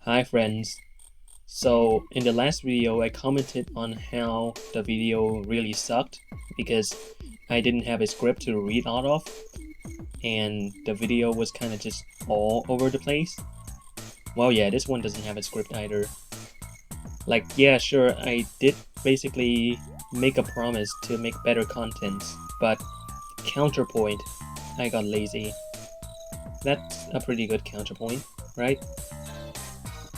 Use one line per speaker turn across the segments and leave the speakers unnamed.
Hi friends. So in the last video I commented on how the video really sucked because I didn't have a script to read out of and the video was kind of just all over the place. Well yeah, this one doesn't have a script either. Like yeah, sure, I did basically make a promise to make better content, but counterpoint, I got lazy. That's a pretty good counterpoint, right?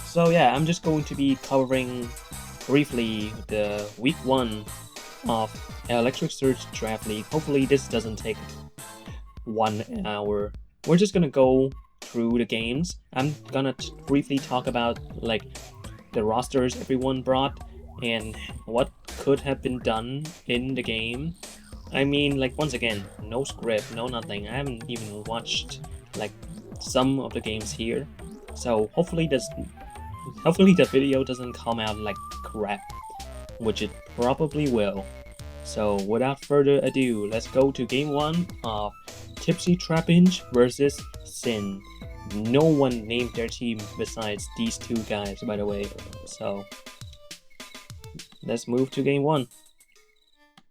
So yeah, I'm just going to be covering briefly the week 1 of Electric Surge Draft League. Hopefully this doesn't take 1 hour. We're just gonna go through the games. I'm gonna briefly talk about like the rosters everyone brought and what could have been done in the game. I mean, like once again, no script, no nothing. I haven't even watched like some of the games here. So hopefully the video doesn't come out like crap, which it probably will. So without further ado, let's go to game 1 of Tipsy Trapinch versus Sin. No one named their team besides these two guys, by the way. So let's move to game 1.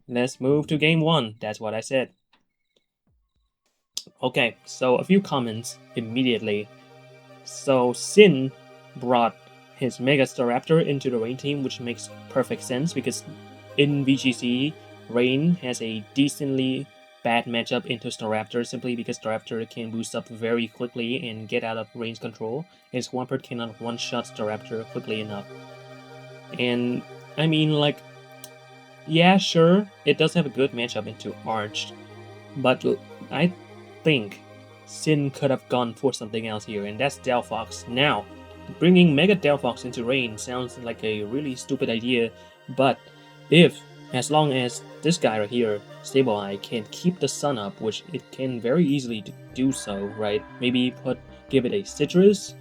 Let's move to game 1. That's what I said. Okay, so a few comments immediately. So Sin brought his Mega Staraptor into the Rain team, which makes perfect sense because in VGC, Rain has a decently bad matchup into Staraptor simply because Staraptor can boost up very quickly and get out of Rain's control, and Swampert cannot one-shot Staraptor quickly enough. And I mean, like, yeah, sure, it does have a good matchup into Arch, but I think Sin could have gone for something else here, and that's Delphox. Now, bringing Mega Delphox into Rain sounds like a really stupid idea, but as long as this guy right here, Sableye, can keep the sun up, which it can very easily do so, right? Maybe give it a citrus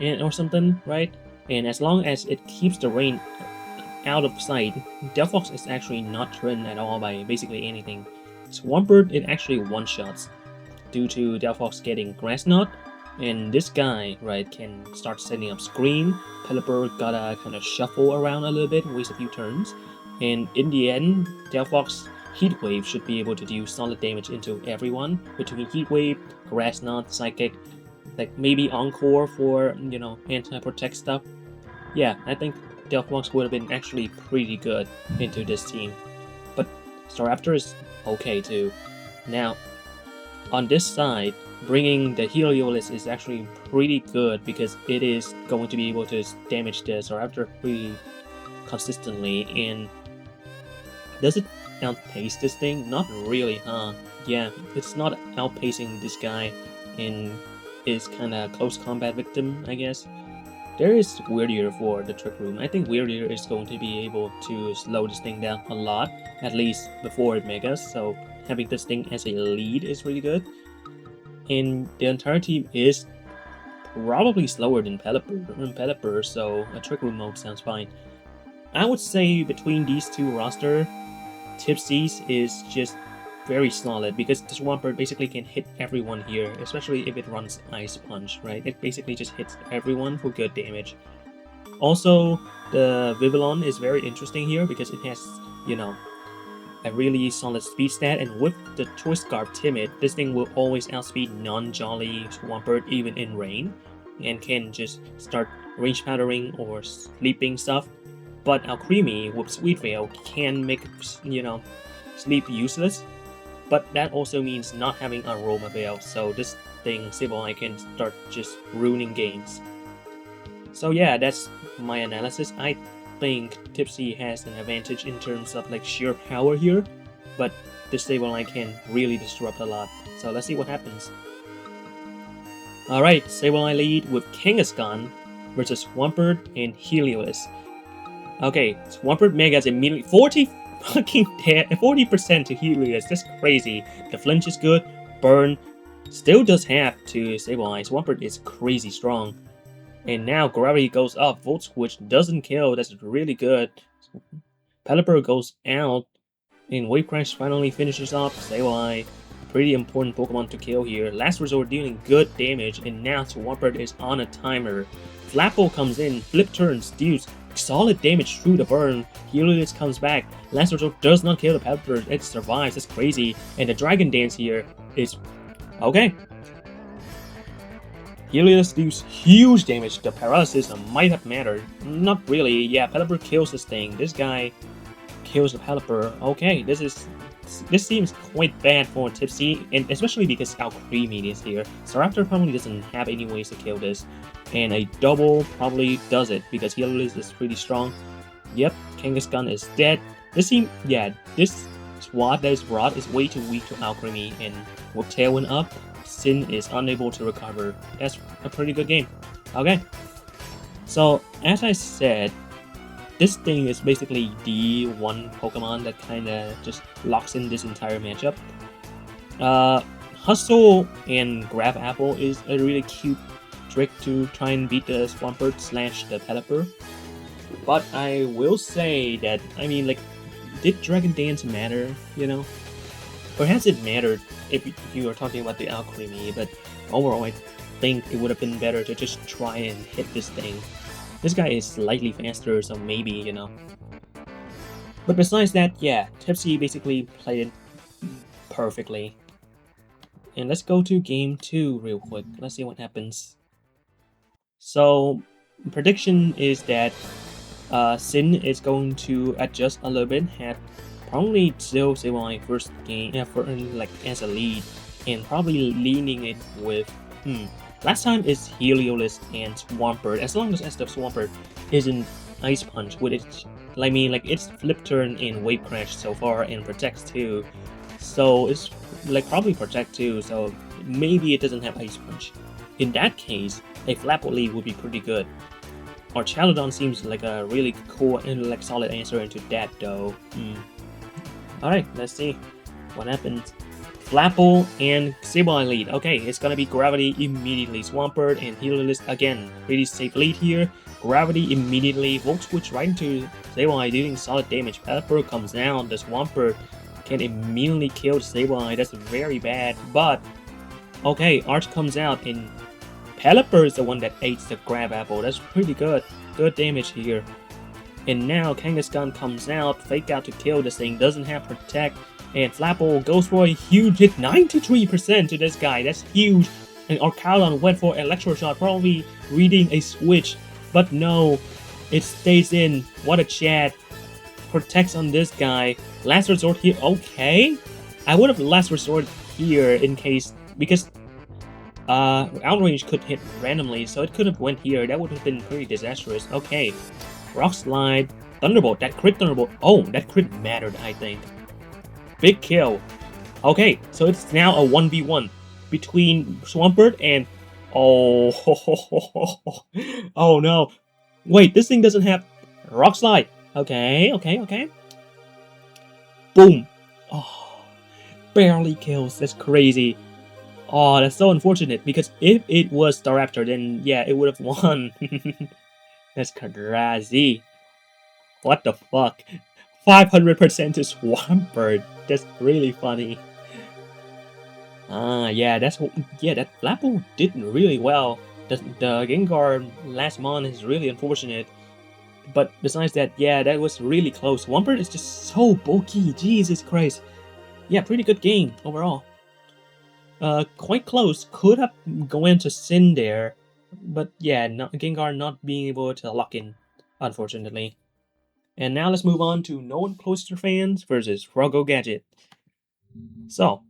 or something, right? And as long as it keeps the rain out of sight, Delphox is actually not threatened at all by basically anything. Swampert, it actually one-shots due to Delphox getting Grass Knot, and this guy, right, can start setting up Scream. Pelipper gotta kind of shuffle around a little bit, waste a few turns, and in the end, Delphox Heat Wave should be able to do solid damage into everyone between Heat Wave, Grass Knot, Psychic, like maybe Encore for, you know, anti-protect stuff. Yeah, I think Delphox would have been actually pretty good into this team. But Staraptor is okay too. Now, on this side, bringing the Heliolisk is actually pretty good because it is going to be able to damage the Staraptor pretty consistently. And does it outpace this thing? Not really, huh? Yeah, it's not outpacing this guy and is kind of close combat victim, I guess. There is Weirdier for the Trick Room. I think Weirdier is going to be able to slow this thing down a lot, at least before it megas, so having this thing as a lead is really good. And the entire team is probably slower than Pelipper, so a Trick Room mode sounds fine. I would say between these two roster, Tipsy's is just very solid because the Swampert basically can hit everyone here, especially if it runs Ice Punch, right? It basically just hits everyone for good damage. Also, the Vivillon is very interesting here because it has, you know, a really solid speed stat, and with the Choice Scarf Timid, this thing will always outspeed non-Jolly Swampert even in rain, and can just start range powdering or sleeping stuff. But Alcremie with Sweet Veil can make, you know, sleep useless, but that also means not having Aroma Veil, so this thing, Sableye, can start just ruining games. So yeah, that's my analysis. I think Tipsy has an advantage in terms of like sheer power here, but this Sableye can really disrupt a lot. So let's see what happens. Alright, Sableye lead with Kangaskhan versus Swampert and Heliolisk. Okay, Swampert Megas immediately 40% to Heliolisk. That's crazy. The flinch is good. Burn still does half to Sableye. Swampert is crazy strong. And now Gravity goes up. Volt Switch doesn't kill. That's really good. Pelipper goes out. And Wave Crash finally finishes off Sableye. pretty important Pokemon to kill here. Last Resort dealing good damage, and now Swampert is on a timer. Flapple comes in, flip turns, deals solid damage through the burn. Helios comes back. Last Resort does not kill the Pelipper, it survives, that's crazy. And the Dragon Dance here is okay. Helios deals huge damage. The paralysis might have mattered. Not really. Yeah, Pelipper kills this thing. This guy kills the Pelipper. Okay, this seems quite bad for Tipsy, and especially because Alcremie is here. Staraptor probably doesn't have any ways to kill this, and a double probably does it because Helios is pretty strong. Yep, Kangaskhan is dead. This squad that is brought is way too weak to Alcremie, and with Tailwind up, Sin is unable to recover. That's a pretty good game. Okay, so as I said, this thing is basically the one Pokemon that kinda just locks in this entire matchup. Hustle and Grab Apple is a really cute trick to try and beat the Swampert / the Pelipper. But I will say that, I mean, like, did Dragon Dance matter, you know? Perhaps it mattered if you are talking about the Alcremie, but overall I think it would have been better to just try and hit this thing. This guy is slightly faster, so maybe, you know. But besides that, yeah, Tipsy basically played it perfectly. And let's go to game 2 real quick. Let's see what happens. So, prediction is that Sin is going to adjust a little bit, had probably still Sableye first game, like as a lead, and probably leaning it with last time is Helios and Swampert. As long as the Swampert isn't Ice Punch with it, I mean, like, it's Flip Turn and Wave Crash so far, and Protects too. So it's like probably Protect too. So maybe it doesn't have Ice Punch. In that case, a Flapple lead would be pretty good. Or Chalodon seems like a really cool and like solid answer into that though. Alright, let's see what happens. Flapple and Sableye lead. Okay, it's gonna be Gravity immediately. Swampert and Helios again. Pretty safe lead here. Gravity immediately. Volt Switch right into Sableye dealing solid damage. Pelipper comes down. The Swampert can immediately kill the Sableye. That's very bad. But, okay, Arch comes out and Pelipper is the one that ate the Grab Apple. That's pretty good. Good damage here. And now Kangaskhan comes out. Fake out to kill this thing. Doesn't have Protect. And Flapple goes for a huge hit, 93% to this guy, that's huge. And Arcalon went for Electro Shot, probably reading a switch. But no, it stays in. What a chat. Protects on this guy. Last Resort here, okay. I would have Last Resort here in case, because Outrage could hit randomly, so it could have went here. That would have been pretty disastrous. Okay, Rock Slide, Thunderbolt, that crit Thunderbolt. Oh, that crit mattered, I think. Big kill. Okay, so it's now a 1v1 between Swampert and... Oh, oh no. Wait, this thing doesn't have Rock Slide. Okay. Boom. Oh, barely kills. That's crazy. Oh, that's so unfortunate, because if it was Staraptor, then yeah, it would have won. That's crazy. What the fuck? 500% to Swampert. That's really funny. Yeah, that Flapple did really well. The Gengar last mon is really unfortunate. But besides that, yeah, that was really close. Swampert is just so bulky. Jesus Christ. Yeah, pretty good game overall. Quite close. Could have gone to Sin there. But yeah, Gengar not being able to lock in, unfortunately. And now let's move on to known Cloister fans versus Frogo Gadget. So,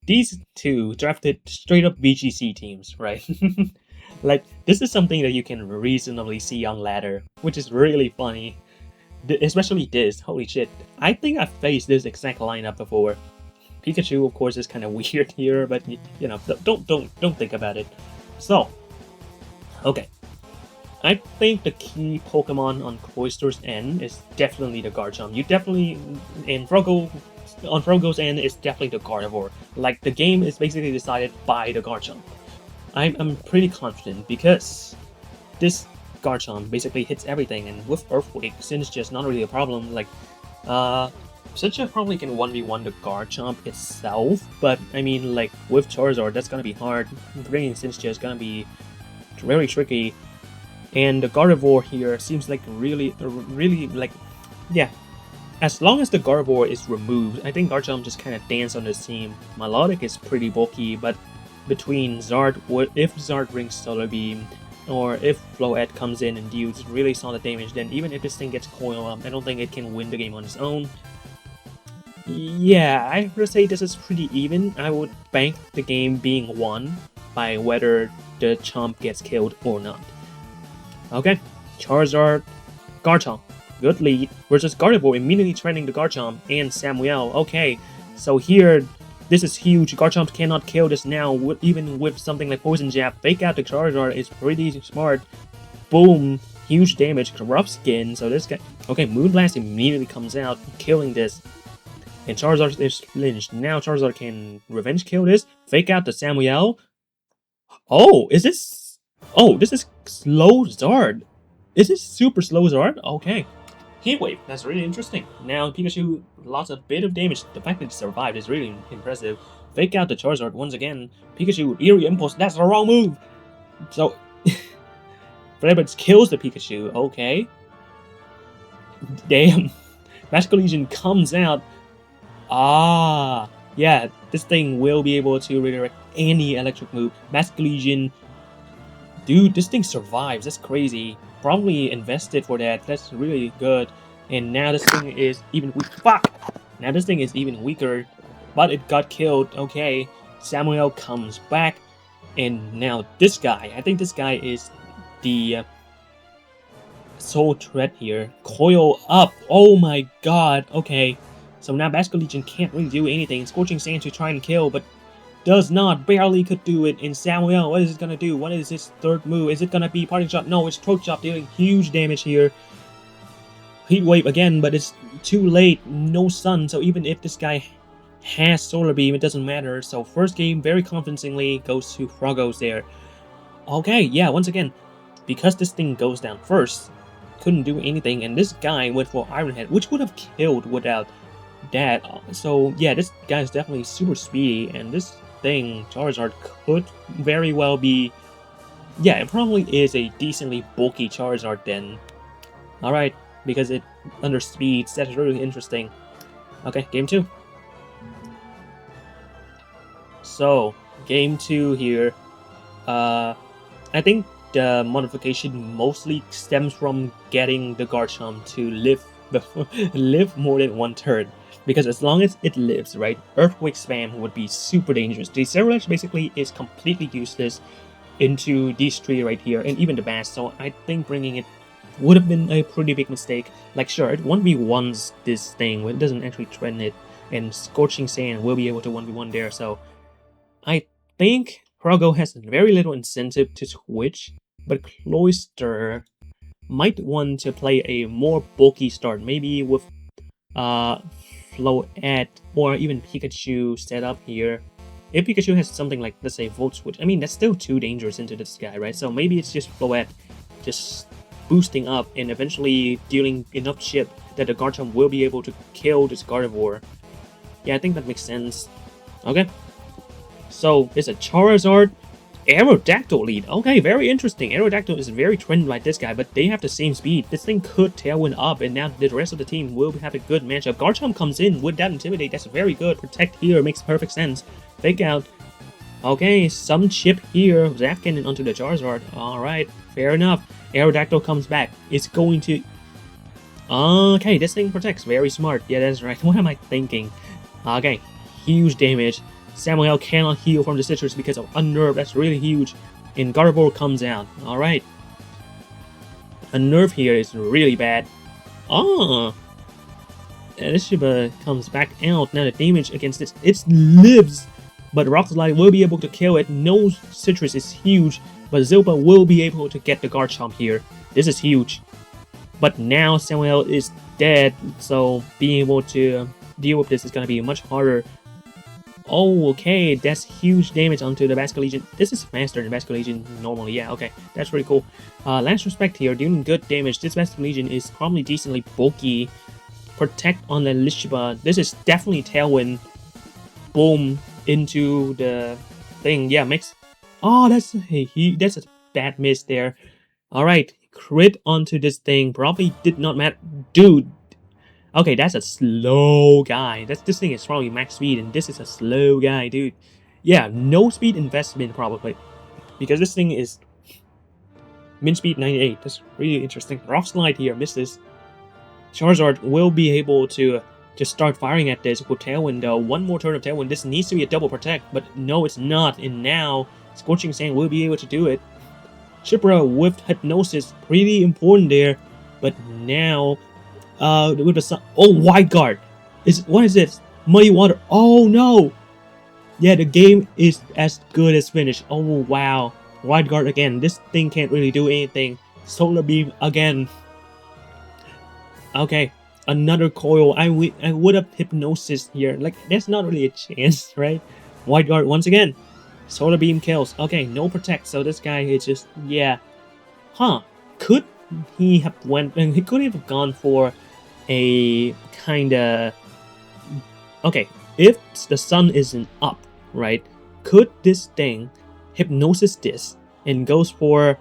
these two drafted straight up VGC teams, right? Like, this is something that you can reasonably see on ladder, which is really funny. Especially this, holy shit. I think I've faced this exact lineup before. Pikachu, of course, is kind of weird here, but you know, don't think about it. So, okay. I think the key Pokemon on Cloister's end is definitely the Garchomp. You definitely, on Frogo's end, is definitely the Gardevoir. Like, the game is basically decided by the Garchomp. I'm pretty confident because this Garchomp basically hits everything, and with Earthquake, Sin is just not really a problem. Like, Sincha probably can 1v1 the Garchomp itself, but I mean, like, with Charizard, that's gonna be hard. Bringing Sincha is gonna be very tricky. And the Gardevoir here seems like really, like, yeah. As long as the Gardevoir is removed, I think Garchomp just kind of dance on this team. Melodic is pretty bulky, but between Zard, if Zard brings Solar Beam, or if Floette comes in and deals really solid damage, then even if this thing gets coiled up, I don't think it can win the game on its own. Yeah, I would say this is pretty even. I would bank the game being won by whether the Chomp gets killed or not. Okay, Charizard, Garchomp, good lead, versus Gardevoir immediately trending the Garchomp and Samuel. Okay, so here, this is huge. Garchomp cannot kill this now, even with something like Poison Jab. Fake out the Charizard is pretty smart. Boom, huge damage, Corrupt Skin, so this guy... Okay, Moonblast immediately comes out, killing this. And Charizard is flinched. Now Charizard can revenge kill this. Fake out the Samuel. Oh, is this... Oh, this is slow Zard. Is this super slow Zard? Okay. Heat Wave, that's really interesting. Now Pikachu lost a bit of damage. The fact that it survived is really impressive. Fake out the Charizard once again. Pikachu, Eerie Impulse, that's the wrong move! So, Flareblitz kills the Pikachu, okay. Damn. Magical Legion comes out. Ah, yeah, this thing will be able to redirect any electric move. Magical Legion, dude, this thing survives, that's crazy. Probably invested for that, that's really good. And now this thing is even weak. Fuck! Now this thing is even weaker, but it got killed, okay. Samuel comes back, and now this guy, I think this guy is the sole threat here. Coil up, oh my god, okay. So now Magical Legion can't really do anything. Scorching Sand to try and kill, but does not. Barely could do it. And Samuel, what is it gonna do? What is his third move? Is it gonna be Parting Shot? No, it's Throat Chop, dealing huge damage here. Heat Wave again, but it's too late. No Sun, so even if this guy has Solar Beam, it doesn't matter. So first game, very convincingly, goes to Frogos there. Okay, yeah, once again, because this thing goes down first, couldn't do anything, and this guy went for Iron Head, which would have killed without that. So yeah, this guy is definitely super speedy, and this thing, Charizard, could very well be... Yeah, it probably is a decently bulky Charizard then. Alright, because it under speeds, that's really interesting. Okay, game 2. So, game 2 here. I think the modification mostly stems from getting the Garchomp to live more than one turn. Because as long as it lives, right, Earthquake Spam would be super dangerous. The Cerulege basically is completely useless into these three right here, and even the Bass, so I think bringing it would have been a pretty big mistake. Like, sure, it 1v1s this thing, but it doesn't actually threaten it, and Scorching Sand will be able to 1v1 there, so I think Frogo has very little incentive to switch, but Cloyster might want to play a more bulky start, maybe with Floette or even Pikachu set up here. If Pikachu has something like, let's say, Volt Switch, I mean, that's still too dangerous into this guy, right? So maybe it's just Floette just boosting up and eventually dealing enough chip that the Garchomp will be able to kill this Gardevoir. Yeah, I think that makes sense. Okay. So, it's a Charizard Aerodactyl lead. Okay, very interesting. Aerodactyl is very trended like this guy, but they have the same speed. This thing could Tailwind up, and now the rest of the team will have a good matchup. Garchomp comes in with that Intimidate. That's very good. Protect here makes perfect sense. Fake out. Okay, some chip here. Zap Cannon onto the Charizard. Alright, fair enough. Aerodactyl comes back. It's going to... Okay, this thing protects. Very smart. Yeah, that's right. What am I thinking? Okay, huge damage. Samuel cannot heal from the citrus because of Unnerve. That's really huge. And Gardevoir comes out. Alright. Unnerve here is really bad. Ah! Elishiba comes back out. Now the damage against this, it lives. But Rock Slide will be able to kill it. No citrus is huge. But Zilpa will be able to get the Garchomp here. This is huge. But now Samuel is dead. So being able to deal with this is going to be much harder. Oh, okay, that's huge damage onto the Basket Legion. This is faster than Basket Legion normally. Yeah, okay, that's pretty cool. Last Respect here, doing good damage. This Basket Legion is probably decently bulky. protect on the Lishiba. This is definitely Tailwind. Boom into the thing. Yeah, makes. Oh, that's a bad miss there. All right, crit onto this thing. Probably did not matter, dude. Okay, that's a slow guy. This thing is probably max speed, and this is a slow guy, dude. Yeah, no speed investment probably, because this thing is min speed 98. That's really interesting. Rock slide here misses. Charizard will be able to just start firing at this with Tailwind though. One more turn of Tailwind. This needs to be a double protect, but no, it's not. And now Scorching Sand will be able to do it. Shikra with Hypnosis, pretty important there. But now, with the sun. Oh, Wide Guard. What is this? Muddy Water. Oh no! Yeah, the game is as good as finished. Oh wow. Wide Guard again. This thing can't really do anything. Solar Beam again. Okay, another coil. I would have Hypnosis here. Like, there's not really a chance, right? Wide Guard once again. Solar Beam kills. Okay, no protect. So this guy is just, yeah. Huh. Could he have he could have gone for a kinda... Okay, if the sun isn't up, right? Could this thing Hypnosis this and goes for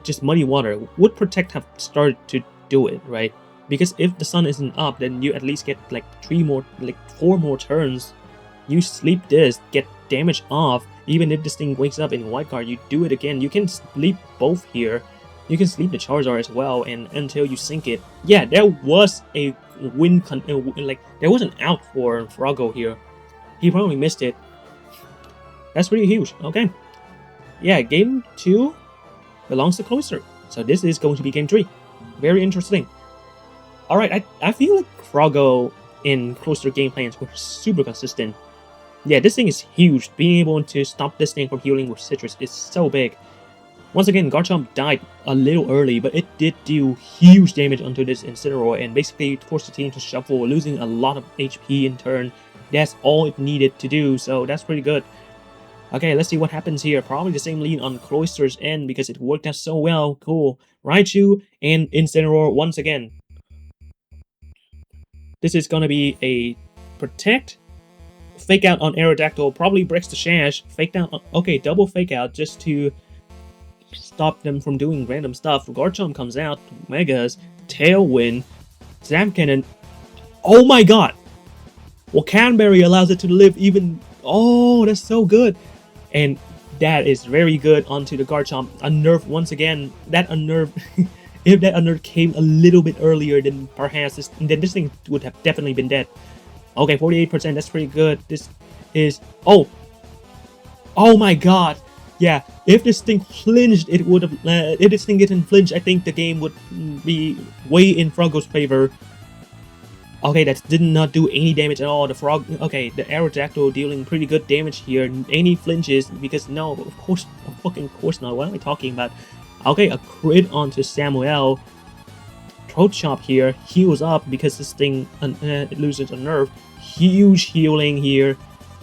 just Muddy Water? Would protect have started to do it, right? Because if the sun isn't up, then you at least get like 4 more turns. You sleep this, get damage off. Even if this thing wakes up in White Guard, you do it again. You can sleep both here. You can sleep the Charizard as well, and until you sink it. Yeah, there was a win. There was an out for Frogo here. He probably missed it. That's pretty huge. Okay. Yeah, game 2 belongs to Cloister. So this is going to be game 3. Very interesting. Alright, I feel like Frogo in Cloister game plans were super consistent. Yeah, this thing is huge. Being able to stop this thing from healing with Citrus is so big. Once again, Garchomp died a little early, but it did do huge damage onto this Incineroar and basically forced the team to shuffle, losing a lot of HP in turn. That's all it needed to do, so that's pretty good. Okay, let's see what happens here. Probably the same lead on Cloister's end because it worked out so well. Cool. Raichu and Incineroar once again. This is gonna be a protect. Fake out on Aerodactyl. Probably breaks the Shash. Fake out. Okay, double fake out just to stop them from doing random stuff. Garchomp comes out. Megas. Tailwind. Zap Cannon. Oh my god! Well, Canberry allows it to live even... Oh, that's so good. And that is very good onto the Garchomp. Unnerve once again. That Unnerve... if that Unnerve came a little bit earlier, then perhaps this thing would have definitely been dead. Okay, 48%. That's pretty good. This is... Oh! Oh my god! Yeah, if this thing flinched, it would have... if this thing didn't flinch, I think the game would be way in Frogo's favor. Okay, that did not do any damage at all. The frog... Okay, the Aerodactyl dealing pretty good damage here. Any flinches, because no, of course, fucking course not. What am I talking about? Okay, a crit onto Samuel. Throat Chop here. Heals up because this thing loses a nerve. Huge healing here.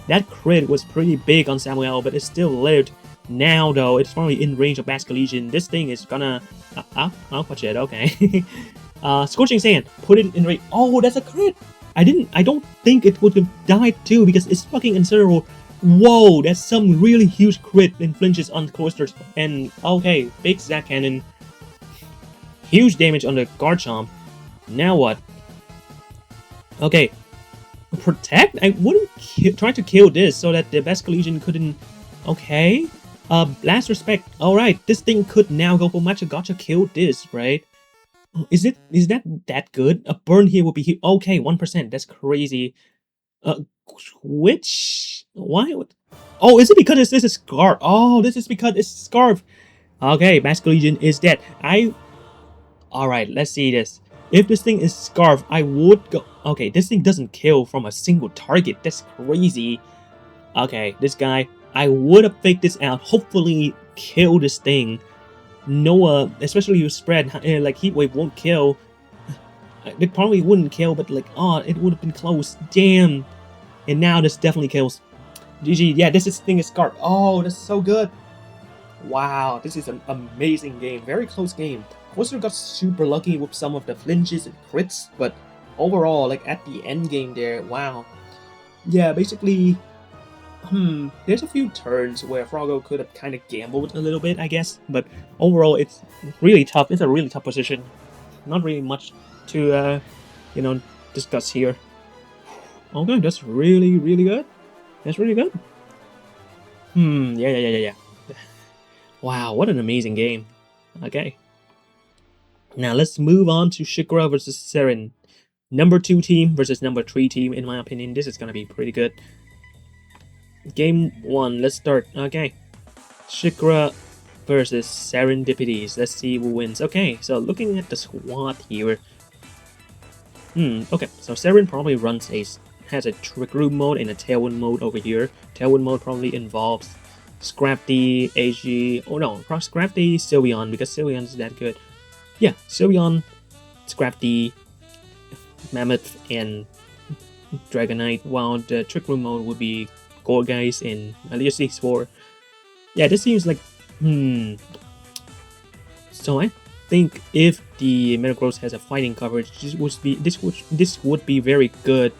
That crit was pretty big on Samuel, but it still lived. Now, though, it's probably in range of Basculegion. This thing is gonna... Aquatic, okay. Scorching Sand, put it in range. Oh, that's a crit! I don't think it would have died too because it's fucking Incineroar. Whoa, that's some really huge crit and flinches on Cloisters. And okay, big Zap Cannon. Huge damage on the Garchomp. Now what? Okay. Protect? I wouldn't try to kill this so that the Basculegion couldn't... Okay. Blast Respect. Alright, this thing could now go for Matcha Gotcha kill this, right? Is that good? A burn here would be... Okay, 1%. That's crazy. Which... Why would... Oh, is it because this is Scarf? Oh, this is because it's Scarf. Okay, Basculegion is dead. Alright, let's see this. If this thing is Scarf, I would go... Okay, this thing doesn't kill from a single target. That's crazy. Okay, this guy... I would have faked this out. Hopefully kill this thing. Noah, especially with spread, like Heat Wave won't kill. It probably wouldn't kill, but like, oh, it would have been close. Damn. And now this definitely kills. GG. Yeah, this thing is Scarf. Oh, that's so good. Wow, this is an amazing game. Very close game. Cloister got super lucky with some of the flinches and crits, but overall, like at the end game there, wow. Yeah, basically, there's a few turns where Frogo could have kind of gambled a little bit, I guess, but overall, it's really tough. It's a really tough position. Not really much to, discuss here. Okay, that's really, really good. That's really good. Yeah. Wow, what an amazing game. Okay. Now let's move on to Shikra versus Seren. Number 2 team versus number 3 team, in my opinion. This is gonna be pretty good. Game 1, let's start. Okay. Shikra versus Serendepitys. Let's see who wins. Okay, so looking at the squad here. Okay, so Seren probably has a Trick Room mode and a Tailwind mode over here. Tailwind mode probably involves Scrafty, AG, Scrafty, Sylveon, because Sylveon's that good. Yeah, Sylveon, Scrafty, Mammoth, and Dragonite, while the Trick Room mode would be Gorgeist and Alias 4. Yeah, this seems like, So I think if the Metagross has a fighting coverage, this would be very good.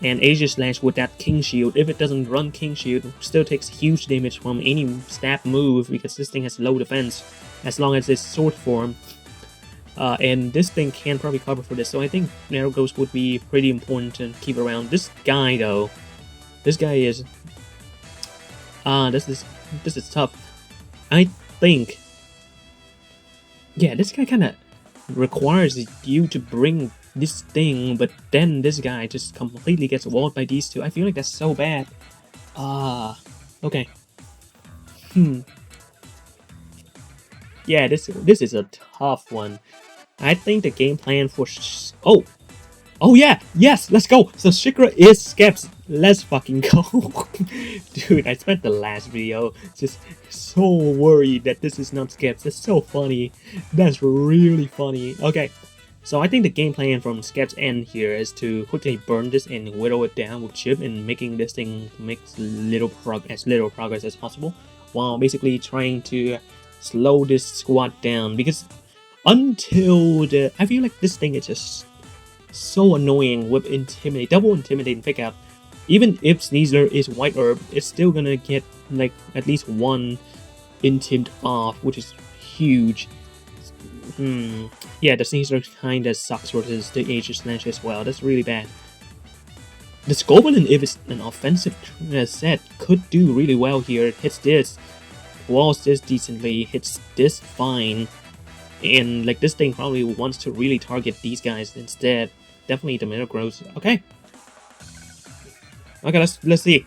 And Aegis Slash with that King Shield, if it doesn't run King Shield, still takes huge damage from any stab move because this thing has low defense as long as it's sword form. And this thing can probably cover for this, so I think Metagross would be pretty important to keep around. This guy though, this guy is this is tough. I think, yeah, this guy kind of requires you to bring this thing, but then this guy just completely gets walled by these two. I feel like that's so bad. Okay. Yeah, this is a tough one. I think the game plan for Oh yeah, yes, let's go. So Shikra is sgepkz. Let's fucking go. Dude, I spent the last video just so worried that this is not sgepkz. That's so funny. That's really funny. Okay, so I think the game plan from sgepkz end here is to quickly burn this and whittle it down with chip and making this thing make as little progress as possible, while basically trying to slow this squad down, because I feel like this thing is just so annoying with double intimidate and fake out. Even if Sneasler is white herb, it's still gonna get like at least one intimid off, which is huge. Yeah, the Sneasler kinda sucks versus the Aegis Slash as well. That's really bad. This Goblin, if it's an offensive set, could do really well here. It hits this, walls this decently, hits this fine. And like this thing probably wants to really target these guys instead. Definitely the Metagross. Okay. Okay, let's see.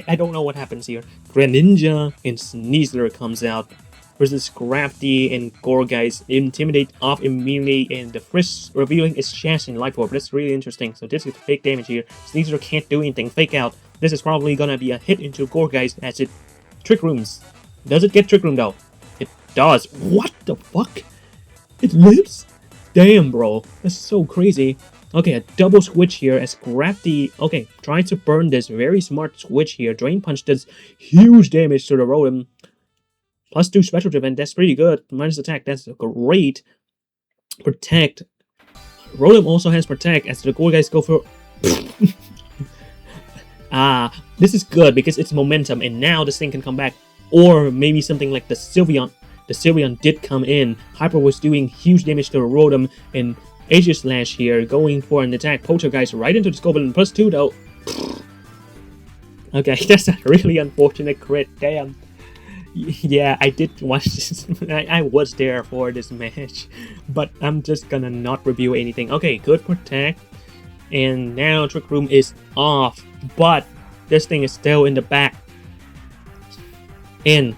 I don't know what happens here. Greninja and Sneasler comes out versus Scrafty and Gorgeist. Intimidate off immediately, and the Frisk revealing its chest in Life Orb. That's really interesting. So this is big damage here. Sneasler can't do anything. Fake out. This is probably gonna be a hit into Gorgeist as it Trick Rooms. Does it get Trick Room though? It does. What the fuck? It lives? Damn, bro. That's so crazy. Okay, a double switch here as Scrafty, tries to burn this. Very smart switch here. Drain Punch does huge damage to the Rotom. +2 special defense, that's pretty good. Minus attack, that's great. Protect. Rotom also has Protect as the Gorgeist go for... this is good because it's momentum, and now this thing can come back. Or maybe something like the Sylveon. The Sylveon did come in. Hyper was doing huge damage to the Rotom, and Aegis Slash here going for an attack. Poltergeist right into the Goblin. +2 though. Okay, that's a really unfortunate crit. Damn. Yeah, I did watch this. I was there for this match, but I'm just gonna not review anything. Okay, good Protect. And now Trick Room is off, but this thing is still in the back. And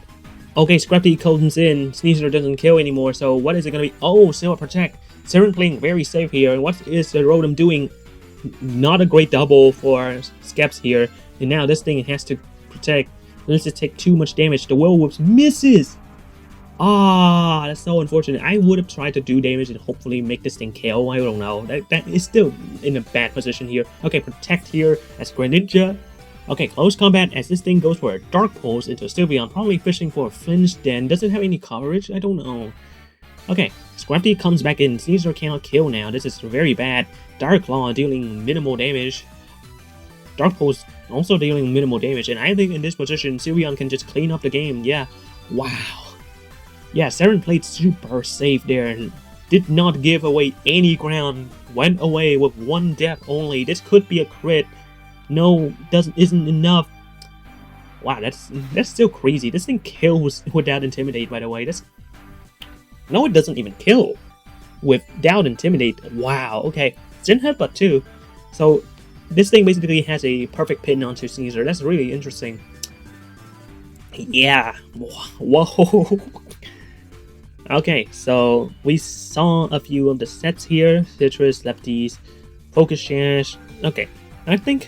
okay, Scrafty comes in. Sneasler doesn't kill anymore, so what is it gonna be? Oh, Silver Protect. Seren playing very safe here. And what is the Rotom doing? Not a great double for sgepkz here. And now this thing has to protect. Let's just take too much damage. The Will-Whoops misses! That's so unfortunate. I would have tried to do damage and hopefully make this thing KO. I don't know. That is still in a bad position here. Okay, Protect here as Greninja. Okay, close combat as this thing goes for a Dark Pulse into Sylveon. Probably fishing for a flinch then. Does it have any coverage? I don't know. Okay, Scrafty comes back in. Sneasler cannot kill now. This is very bad. Dark Claw dealing minimal damage. Dark Pulse also dealing minimal damage. And I think in this position, Sylveon can just clean up the game. Yeah. Wow. Yeah, Seren played super safe there. Did not give away any ground. Went away with 1 death only. This could be a crit. No, isn't enough. Wow, that's still crazy. This thing kills without Intimidate, by the way. No, it doesn't even kill without Intimidate. Wow, okay. Zen Headbutt too. So, this thing basically has a perfect pin onto Sneasler. That's really interesting. Yeah. Whoa. Okay, so we saw a few of the sets here. Citrus, Lefties, Focus Sash. Okay, I think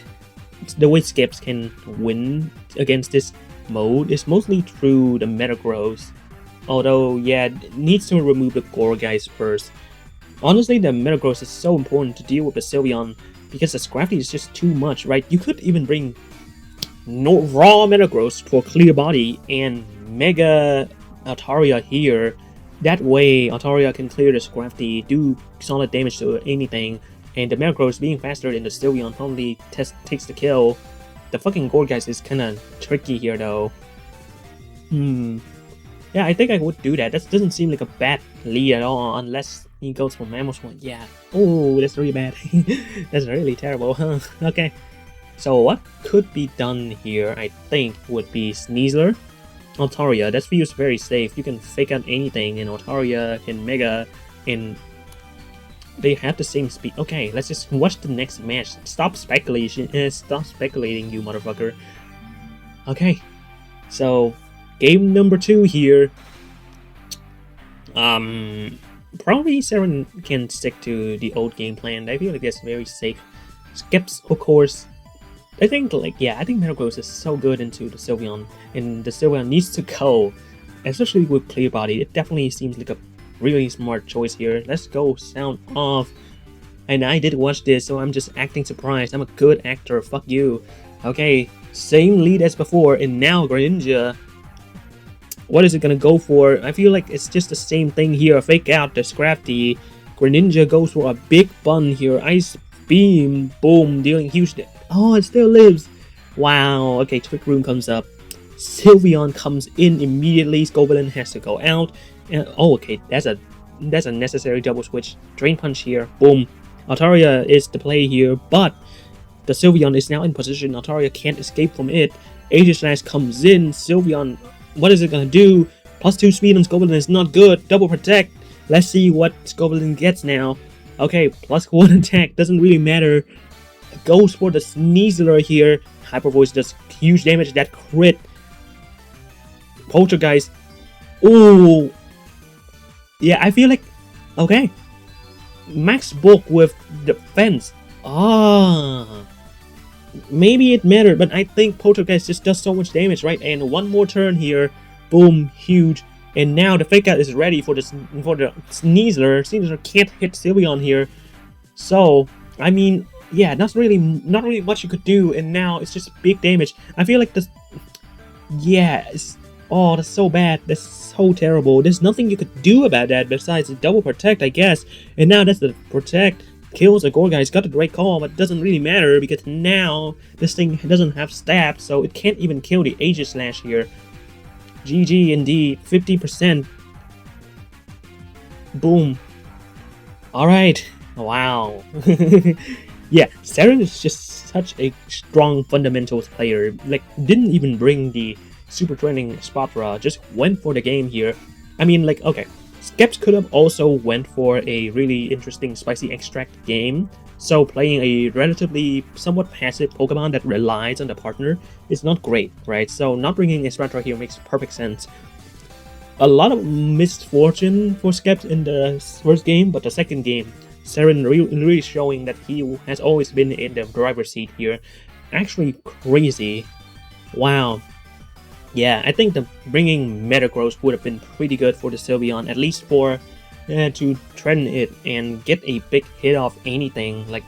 the way Skips can win against this mode is mostly through the Metagross. Although, yeah, it needs to remove the Gourgeist first. Honestly, the Metagross is so important to deal with the Sylveon because the Scrafty is just too much, right? You could even bring raw Metagross for Clear Body and Mega Altaria here. That way, Altaria can clear the Scrafty, do solid damage to anything, and the Metagross being faster than the Sylveon probably takes the kill. The fucking Gourgeist is kinda tricky here though. Yeah, I think I would do that. That doesn't seem like a bad lead at all, unless he goes for Mammoth Sword. Yeah. Oh, that's really bad. That's really terrible. Okay. So what could be done here, I think, would be Sneasler, Altaria. That feels very safe. You can fake out anything, and Altaria can Mega, and they have the same speed. Okay, let's just watch the next match. Stop speculation. Stop speculating, you motherfucker. Okay. So, game number 2 here. Probably Seren can stick to the old game plan. I feel like that's very safe. Skips, of course. I think Metagross is so good into the Sylveon, and the Sylveon needs to go, especially with Clear Body. It definitely seems like a really smart choice here. Let's go, sound off. And I did watch this, so I'm just acting surprised. I'm a good actor, fuck you. Okay, same lead as before, and now Greninja. What is it gonna go for? I feel like it's just the same thing here. Fake out the Scrafty. Greninja goes for a big bun here. Ice Beam, boom, dealing huge damage. Oh, it still lives. Wow. Okay, Trick Room comes up. Sylveon comes in immediately. Goblin has to go out. And oh, okay, that's a necessary double switch. Drain Punch here. Boom. Altaria is the play here, but the Sylveon is now in position. Altaria can't escape from it. Aegislash comes in. Sylveon, what is it gonna do? +2 speed on Goblin is not good. Double protect. Let's see what Goblin gets now. Okay, +1 attack. Doesn't really matter. Goes for the Sneasler here. Hyper Voice does huge damage. That crit. Poltergeist. Ooh. Yeah, I feel like... Okay. Max bulk with defense. Maybe it mattered, but I think Poltergeist just does so much damage, right? And one more turn here. Boom. Huge. And now the Fake Out is ready for the Sneasler. Sneasler can't hit Sylveon here. So, I mean... Yeah, not really much you could do, and now it's just big damage. I feel like this... Yeah, oh, that's so bad. That's so terrible. There's nothing you could do about that besides double protect, I guess. And now that's the protect. Kills a Gourgeist. Got a great call, but it doesn't really matter because now this thing doesn't have stab, so it can't even kill the Aegislash here. GG indeed. 50%. Boom. Alright. Wow. Yeah, Seren is just such a strong fundamentals player. Like, didn't even bring the super training Spotra, just went for the game here. I mean, like, okay, Skeps could have also went for a really interesting Spicy Extract game. So playing a relatively somewhat passive Pokemon that relies on the partner is not great, right? So not bringing a Spotra here makes perfect sense. A lot of misfortune for Skeps in the first game, but the second game, Seren really showing that he has always been in the driver's seat here. Actually crazy. Wow. Yeah, I think bringing Metagross would have been pretty good for the Sylveon, at least for to threaten it and get a big hit off anything. Like,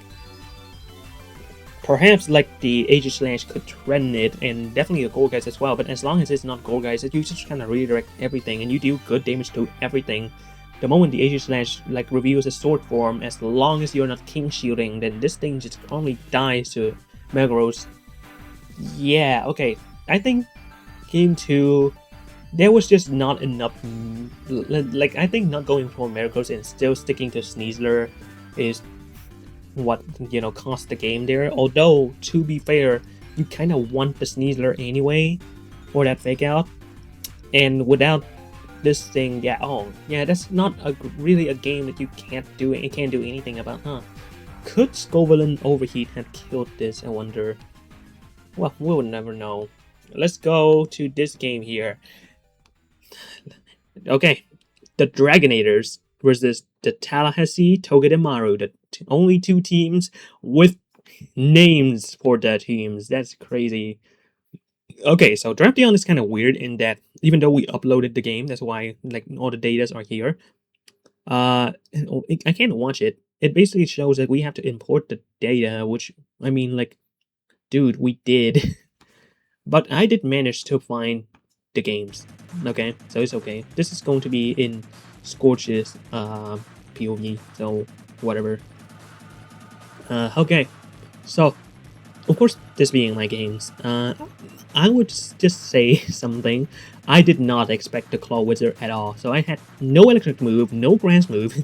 perhaps like the Aegislash could threaten it, and definitely the Gourgeist as well. But as long as it's not Gourgeist, you just kind of redirect everything, and you do good damage to everything. the moment the AG Slash like reveals a sword form, as long as you're not king shielding, then this thing just only dies to Metagross. Yeah, okay. I think game 2, there was just not enough. Like, I think not going for Metagross and still sticking to Sneasler is what, you know, cost the game there. Although, to be fair, you kind of want the Sneasler anyway for that fake out. And without this thing, yeah, oh, yeah, that's not really a game that you can't do anything about, huh? Could Goblin Overheat have killed this, I wonder? Well, we will never know. Let's go to this game here. Okay, the Dragonators versus the Tallahassee Togedemaru, the only 2 teams with names for their teams. That's crazy. Okay, so Draftdion is kind of weird in that even though we uploaded the game, that's why like all the datas are here. I can't watch it. It basically shows that we have to import the data, which, I mean, like, dude, we did. But I did manage to find the games. Okay, so it's okay. This is going to be in Scorch's POV, so whatever. Okay, so of course, this being my games, I would just say something. I did not expect the Claw Wizard at all, so I had no electric move, no grass move.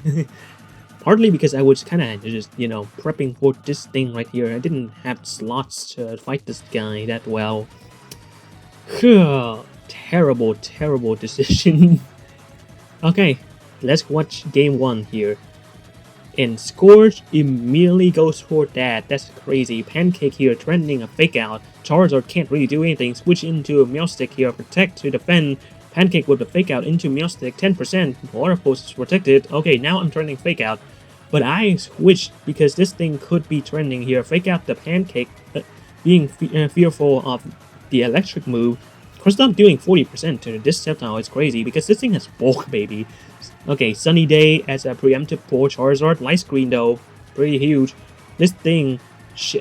Partly because I was kind of just, you know, prepping for this thing right here. I didn't have slots to fight this guy that well. Terrible, terrible decision. Okay, let's watch game 1 here. And Scorch immediately goes for that. That's crazy. Pancake here trending a fake out. Charizard can't really do anything. Switch into a Meowstic here. Protect to defend. Pancake with the fake out into Meowstic. 10%. Water Pulse is protected. Okay, now I'm trending fake out. But I switched because this thing could be trending here. Fake out the Pancake. Being fearful of the electric move. Of course, not doing 40% to this Sceptile is crazy because this thing has bulk, baby. Okay, Sunny Day as a preemptive for Charizard. Light Screen though, pretty huge. This thing,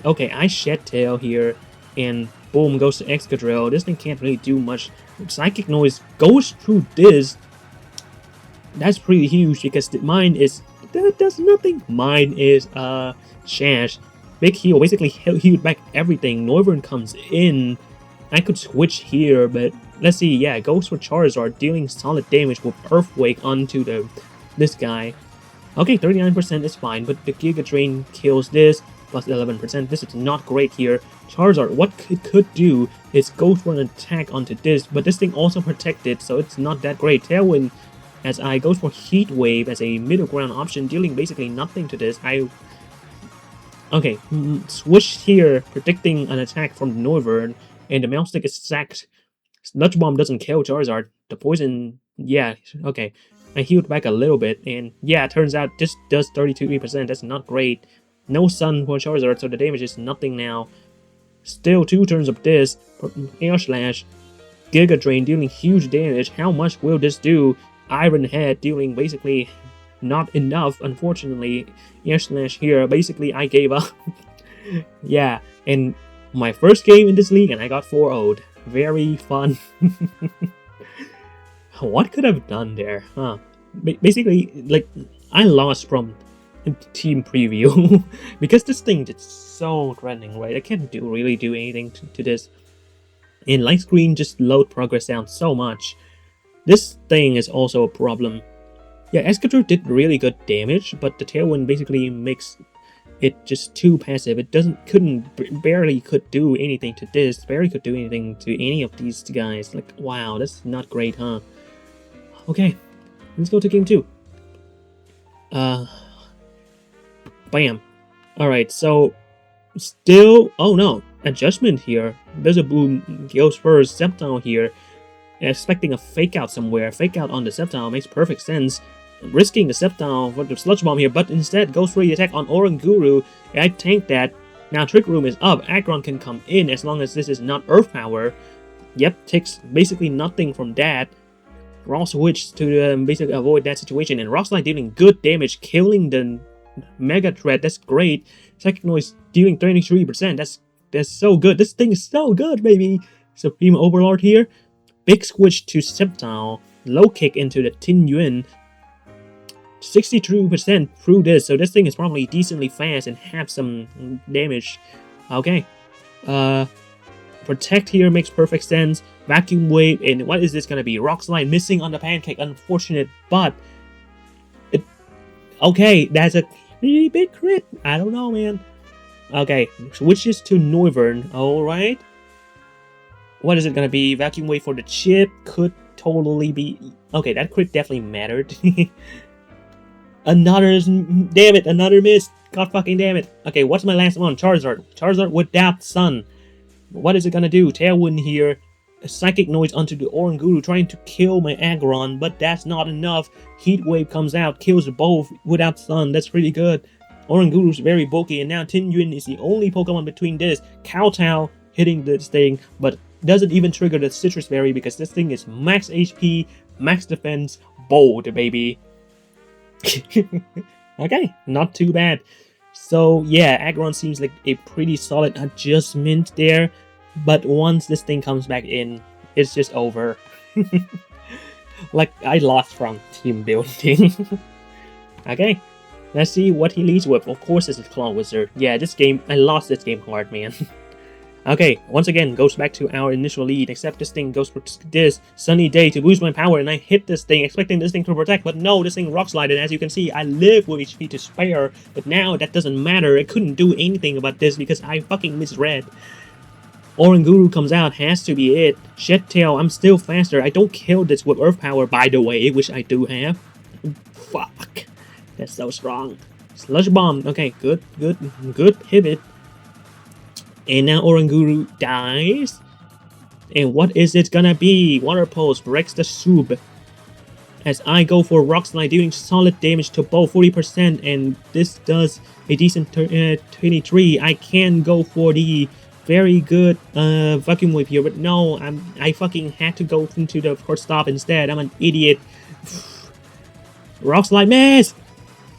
okay, I Shed Tail here, and boom, goes to Excadrill. This thing can't really do much. Psychic Noise goes through this. That's pretty huge because mine is, that does nothing. Mine is Shash. Big heal, basically healed back everything. Noivern comes in. I could switch here, but let's see. Yeah, it goes for Charizard, dealing solid damage with Earthquake onto this guy. Okay, 39% is fine, but the Giga Drain kills this, plus 11%. This is not great here. Charizard, what it could do is go for an attack onto this, but this thing also protected, so it's not that great. Tailwind, as I go for Heat Wave as a middle ground option, dealing basically nothing to this. Okay, switch here, predicting an attack from Noivern. And the Meowstic is sacked. Sludge Bomb doesn't kill Charizard. The poison, yeah, okay. I healed back a little bit, and yeah, it turns out this does 32%. That's not great. No Sun for Charizard, so the damage is nothing now. Still 2 turns of this. Air Slash. Giga Drain dealing huge damage. How much will this do? Iron Head dealing basically not enough, unfortunately. Air Slash here. Basically, I gave up. Yeah, and my first game in this league, and I got 4-0'd. Very fun. What could I have done there? Huh? Basically, like, I lost from team preview because this thing is so threatening, right? I can't really do anything to this. And light screen just load progress down so much. This thing is also a problem. Yeah, Excadrill did really good damage, but the Tailwind basically makes it just too passive. It barely could do anything to this, barely could do anything to any of these guys. Like, wow, that's not great, huh? Okay, let's go to game 2. Bam. Alright, so, still, oh no, adjustment here. There's a boom, goes first, Sceptile here. Expecting a fake out somewhere. Fake out on the Sceptile makes perfect sense. Risking the Sceptile for the Sludge Bomb here, but instead goes for the attack on Oranguru. I tank that. Now Trick Room is up. Aggron can come in as long as this is not Earth Power. Yep, takes basically nothing from that. Raw Switch to basically avoid that situation. And Rock Slide dealing good damage, killing the Mega Threat. That's great. Psychic Noise dealing 33%. That's so good. This thing is so good, baby. Supreme Overlord here. Big switch to Sceptile. Low kick into the Tin Yuan. 62% through this, so this thing is probably decently fast and have some damage. Okay. Protect here makes perfect sense. Vacuum Wave, and what is this gonna be? Rock Slide missing on the pancake, unfortunate, but okay, that's a pretty big crit. I don't know, man. Okay, switches to Noivern. Alright. What is it gonna be? Vacuum Wave for the chip could totally be... Okay, that crit definitely mattered. Another... Damn it, another miss. God fucking damn it. Okay, what's my last one? Charizard. Charizard without Sun. What is it gonna do? Tailwind here. A Psychic Noise onto the Oranguru, trying to kill my Aggron, but that's not enough. Heat Wave comes out, kills both without Sun. That's pretty good. Oranguru's very bulky, and now Tinyuan is the only Pokemon between this. Kowtow hitting this thing, but doesn't even trigger the Citrus Berry because this thing is max HP, max defense, bold, baby. Okay, not too bad. So yeah, Aggron seems like a pretty solid adjustment there, but once this thing comes back in, it's just over. Like, I lost from team building. Okay, let's see what he leads with. Of course, it's a Claw Wizard. Yeah, this game, I lost this game hard, man. Okay, once again, goes back to our initial lead, except this thing goes for this Sunny Day to boost my power, and I hit this thing, expecting this thing to protect, but no, this thing rock slided, and as you can see, I live with HP to spare, but now that doesn't matter. I couldn't do anything about this because I fucking misread. Oranguru comes out, has to be it. Shed Tail, I'm still faster. I don't kill this with Earth Power, by the way, which I do have. Fuck. That's so strong. Sludge Bomb. Okay, good pivot. And now Oranguru dies. And what is it gonna be? Water Pulse breaks the soup. As I go for Rock Slide, dealing solid damage to both 40%, and this does a decent 23. I can go for the very good Vacuum Wave here, but no, I fucking had to go into the hard stop instead. I'm an idiot. Rock Slide miss!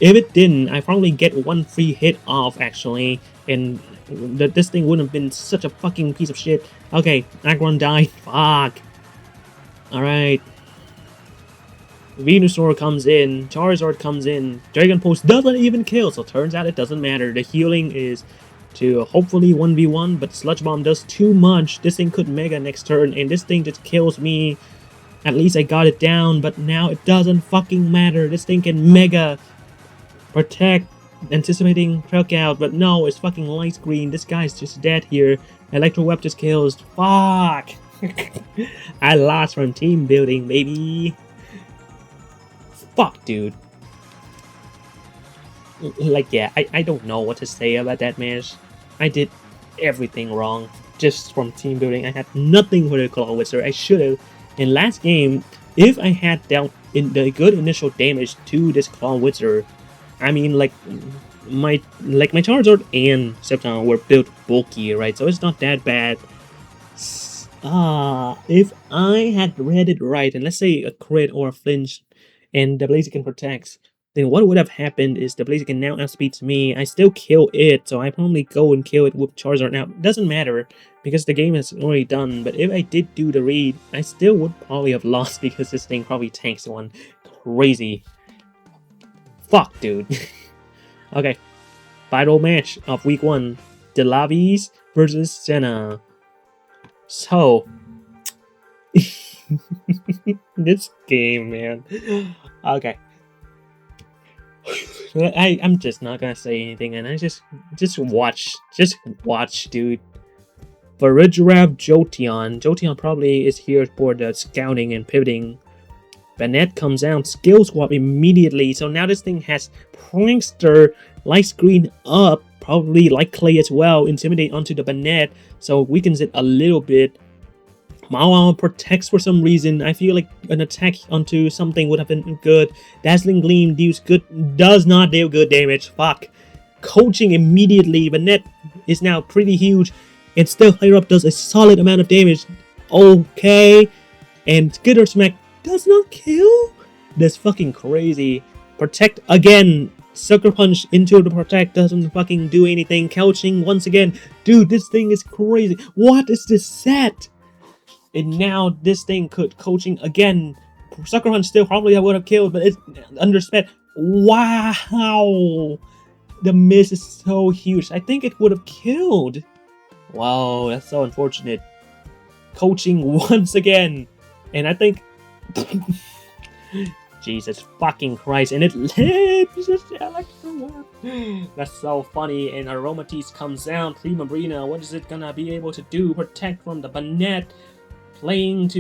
If it didn't, I probably get one free hit off, actually, and this thing wouldn't have been such a fucking piece of shit. Okay, Aggron died. Fuck. Alright. Venusaur comes in. Charizard comes in. Dragon Pulse doesn't even kill, so turns out it doesn't matter. The healing is to hopefully 1v1, but Sludge Bomb does too much. This thing could Mega next turn, and this thing just kills me. At least I got it down, but now it doesn't fucking matter. This thing can Mega protect. Anticipating Croak out, but no, it's fucking light green. This guy's just dead here. Electro Web just kills. Fuck! I lost from team building, baby. Fuck, dude. Like, yeah, I don't know what to say about that match. I did everything wrong just from team building. I had nothing for the Claw Wizard. I should have. In last game, if I had dealt in the good initial damage to this Claw Wizard, I mean, like my Charizard and Sceptile were built bulky, right? So it's not that bad. If I had read it right, and let's say a crit or a flinch, and the Blaziken protects, then what would have happened is the Blaziken now outspeeds me. I still kill it, so I probably go and kill it with Charizard. Now, it doesn't matter, because the game is already done, but if I did do the read, I still would probably have lost, because this thing probably tanks one crazy. Fuck, dude. Okay. Final match of week 1. Devee versus Sena. So. This game, man. Okay. I'm just not gonna say anything, and I just watch. Just watch, dude. For Ridgerab Jolteon. Jolteon probably is here for the scouting and pivoting. Bayonetta comes out, skill swap immediately, so now this thing has Prankster, light screen up, probably like Clay as well, intimidate onto the Bayonetta, so weakens it a little bit. Mawile protects for some reason. I feel like an attack onto something would have been good. Dazzling Gleam does not deal good damage. Fuck. Coaching immediately. Bayonetta is now pretty huge, and still higher up does a solid amount of damage. Okay. And Skitter Smack does not kill? That's fucking crazy. Protect again. Sucker Punch into the Protect doesn't fucking do anything. Couching once again. Dude, this thing is crazy. What is this set? And now this thing could coaching again. Sucker Punch still probably I would have killed, but it's under spec. Wow! The miss is so huge. I think it would have killed. Wow, that's so unfortunate. Coaching once again. And I think... Jesus fucking Christ. And it lives! That's so funny. And Aromatisse comes out. Primarina, what is it gonna be able to do? Protect from the Banette. Playing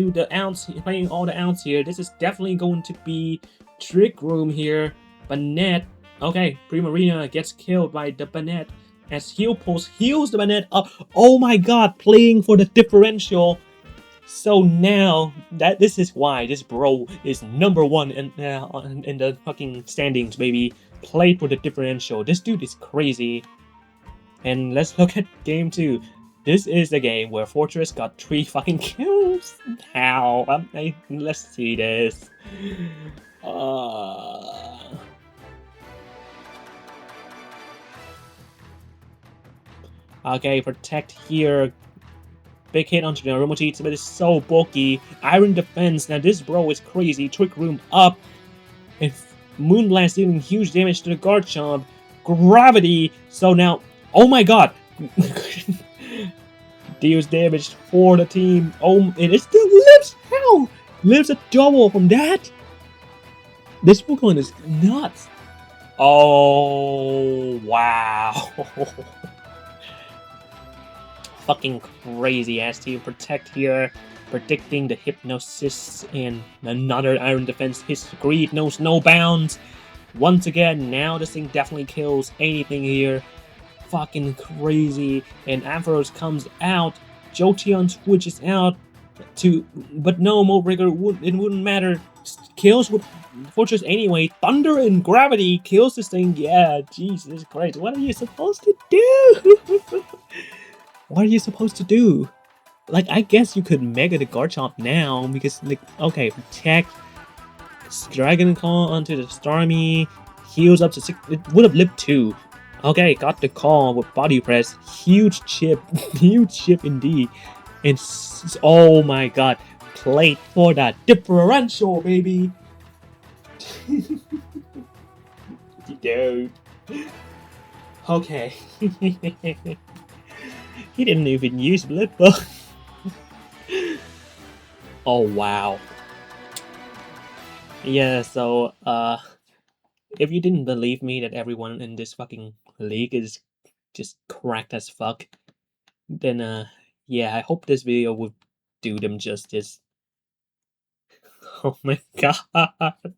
all the outs here. This is definitely going to be Trick Room here. Banette. Okay, Primarina gets killed by the Banette. As Heal Pulse heals the Banette up. Oh my god, playing for the differential. So now, this is why this bro is #1 in the fucking standings, baby. Played for the differential. This dude is crazy. And let's look at game 2. This is the game where Fortress got 3 fucking kills. How? Let's see this. Okay, protect here. Big hit onto the Aromatisse, but it's so bulky. Iron defense. Now this bro is crazy. Trick Room up. And Moonblast dealing huge damage to the Garchomp. Gravity. So now, oh my god. Deals damage for the team. Oh, and it still lives. How? Lives a double from that. This Pokemon is nuts. Oh, wow. Fucking crazy ass team. Protect here. Predicting the Hypnosis and another Iron Defense. His greed knows no bounds. Once again, now this thing definitely kills anything here. Fucking crazy. And Ampharos comes out. Jolteon switches out but no, Moldbreaker it wouldn't matter. Kills with Fortress anyway. Thunder and Gravity kills this thing. Yeah, Jesus Christ. What are you supposed to do? What are you supposed to do? Like, I guess you could Mega the Garchomp now because, like, okay, protect. Dragon Call onto the Starmie. Heals up to 6. It would have lived 2. Okay, got the call with Body Press. Huge chip. Huge chip indeed. And oh my god. Played for that differential, baby. Dude. Okay. He didn't even use Blipper. Oh wow. Yeah, so if you didn't believe me that everyone in this fucking league is just cracked as fuck, then yeah, I hope this video would do them justice. Oh my god.